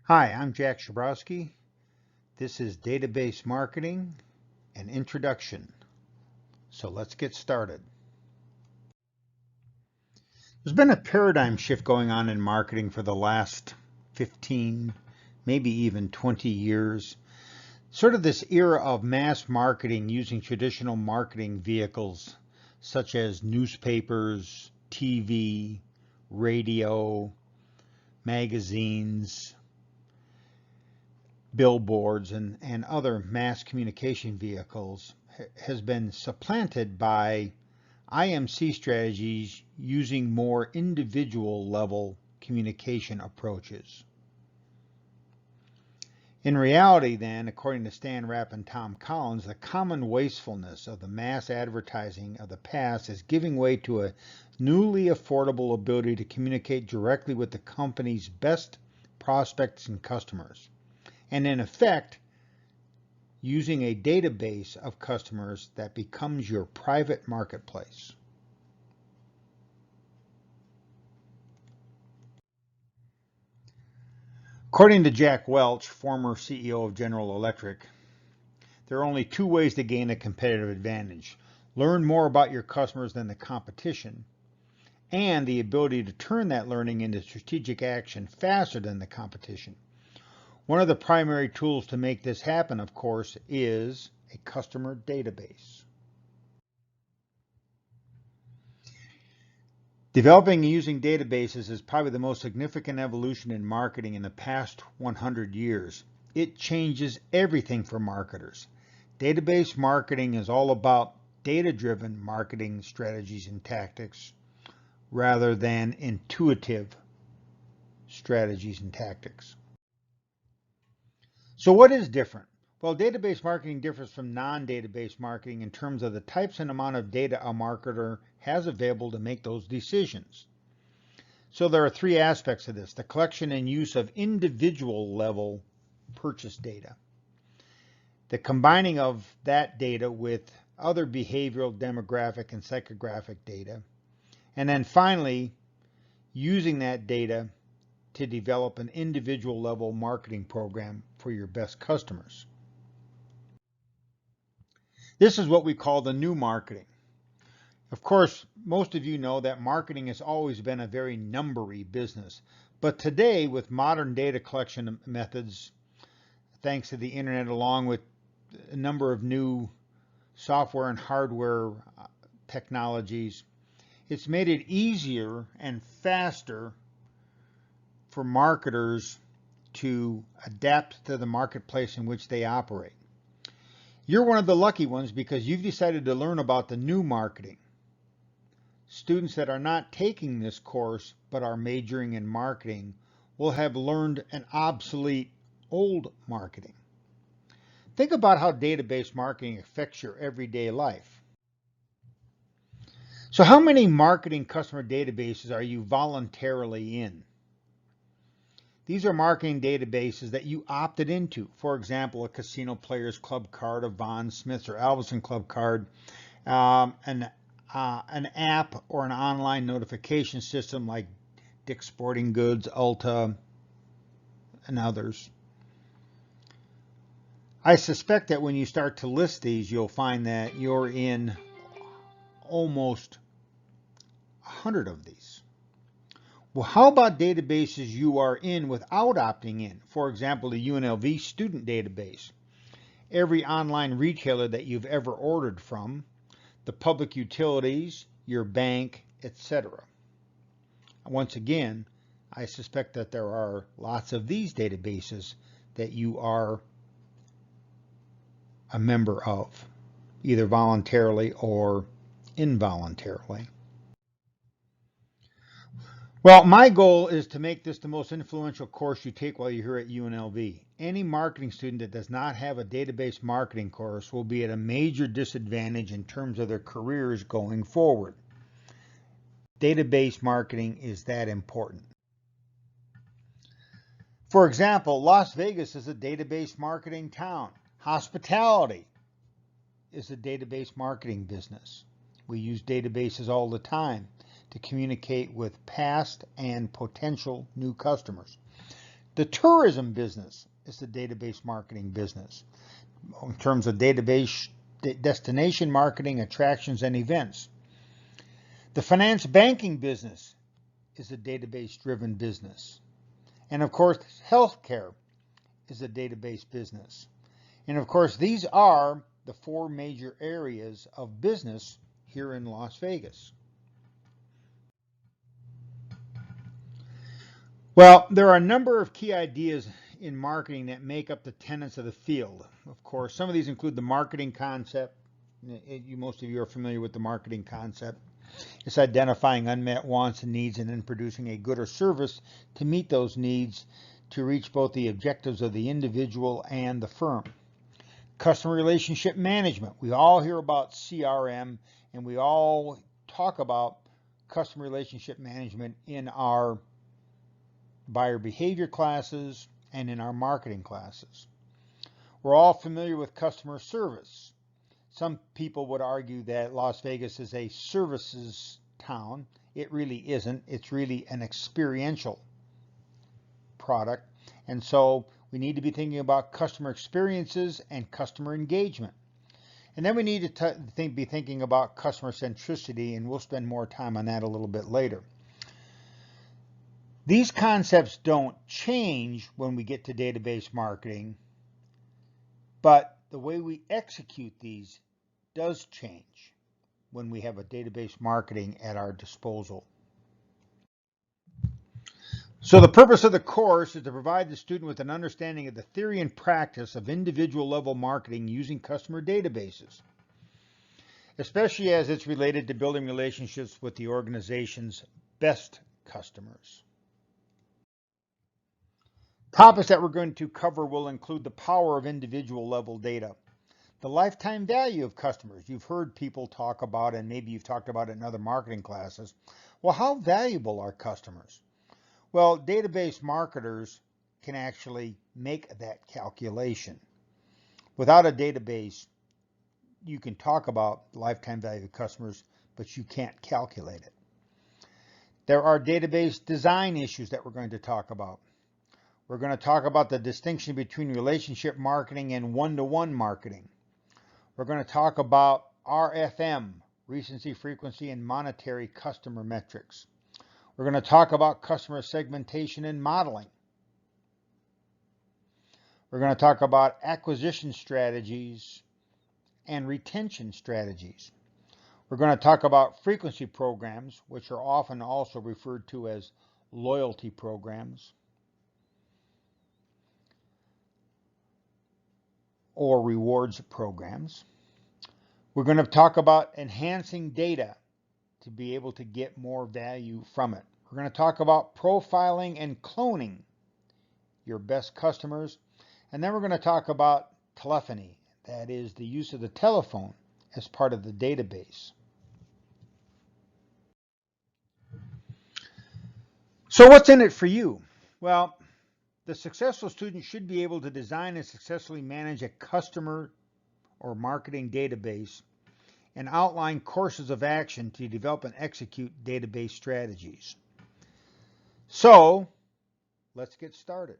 Hi, I'm Jack Shabrowski. This is Database Marketing and Introduction. So let's get started. There's been a paradigm shift going on in marketing for the last 15, maybe even 20 years. Sort of this era of mass marketing using traditional marketing vehicles such as newspapers, TV, radio, magazines, billboards and other mass communication vehicles has been supplanted by IMC strategies using more individual level communication approaches. In reality then, according to Stan Rapp and Tom Collins, the common wastefulness of the mass advertising of the past is giving way to a newly affordable ability to communicate directly with the company's best prospects and customers. And in effect, using a database of customers that becomes your private marketplace. According to Jack Welch, former CEO of General Electric, there are only two ways to gain a competitive advantage. Learn more about your customers than the competition, and the ability to turn that learning into strategic action faster than the competition. One of the primary tools to make this happen, of course, is a customer database. Developing and using databases is probably the most significant evolution in marketing in the past 100 years. It changes everything for marketers. Database marketing is all about data-driven marketing strategies and tactics rather than intuitive strategies and tactics. So what is different? Well, database marketing differs from non-database marketing in terms of the types and amount of data a marketer has available to make those decisions. So there are three aspects of this: the collection and use of individual level purchase data, the combining of that data with other behavioral, demographic, and psychographic data, and then finally using that data to develop an individual level marketing program for your best customers. This is what we call the new marketing. Of course, most of you know that marketing has always been a very numbery business, but today with modern data collection methods, thanks to the internet, along with a number of new software and hardware technologies, it's made it easier and faster for marketers to adapt to the marketplace in which they operate. You're one of the lucky ones because you've decided to learn about the new marketing. Students that are not taking this course but are majoring in marketing will have learned an obsolete old marketing. Think about how database marketing affects your everyday life. So how many marketing customer databases are you voluntarily in? These are marketing databases that you opted into. For example, a Casino Players Club card, a Von Smiths or Alverson Club card, an app or an online notification system like Dick's Sporting Goods, Ulta, and others. I suspect that when you start to list these, you'll find that you're in almost 100 of these. Well, how about databases you are in without opting in? For example, the UNLV student database, every online retailer that you've ever ordered from, the public utilities, your bank, etc. Once again, I suspect that there are lots of these databases that you are a member of, either voluntarily or involuntarily. Well, my goal is to make this the most influential course you take while you're here at UNLV. Any marketing student that does not have a database marketing course will be at a major disadvantage in terms of their careers going forward. Database marketing is that important. For example, Las Vegas is a database marketing town. Hospitality is a database marketing business. We use databases all the time to communicate with past and potential new customers. The tourism business is the database marketing business in terms of database destination marketing, attractions, and events. The finance banking business is a database-driven business. And of course, healthcare is a database business. And of course, these are the four major areas of business here in Las Vegas. Well, there are a number of key ideas in marketing that make up the tenets of the field. Of course, some of these include the marketing concept. Most of you are familiar with the marketing concept. It's identifying unmet wants and needs and then producing a good or service to meet those needs to reach both the objectives of the individual and the firm. Customer relationship management. We all hear about CRM and we all talk about customer relationship management in our buyer behavior classes and in our marketing classes. We're all familiar with customer service. Some people would argue that Las Vegas is a services town. It really isn't. It's really an experiential product. And so we need to be thinking about customer experiences and customer engagement. And then we need to be thinking about customer centricity, and we'll spend more time on that a little bit later. These concepts don't change when we get to database marketing, but the way we execute these does change when we have a database marketing at our disposal. So the purpose of the course is to provide the student with an understanding of the theory and practice of individual level marketing using customer databases, especially as it's related to building relationships with the organization's best customers. Topics that we're going to cover will include the power of individual level data, the lifetime value of customers. You've heard people talk about, and maybe you've talked about it in other marketing classes. Well, how valuable are customers? Well, database marketers can actually make that calculation. Without a database, you can talk about lifetime value of customers, but you can't calculate it. There are database design issues that we're going to talk about. We're going to talk about the distinction between relationship marketing and one-to-one marketing. We're going to talk about RFM, recency, frequency, and monetary customer metrics. We're going to talk about customer segmentation and modeling. We're going to talk about acquisition strategies and retention strategies. We're going to talk about frequency programs, which are often also referred to as loyalty programs or rewards programs. We're going to talk about enhancing data to be able to get more value from it. We're going to talk about profiling and cloning your best customers. And then we're going to talk about telephony, that is the use of the telephone as part of the database. So what's in it for you? Well, the successful student should be able to design and successfully manage a customer or marketing database and outline courses of action to develop and execute database strategies. So, let's get started.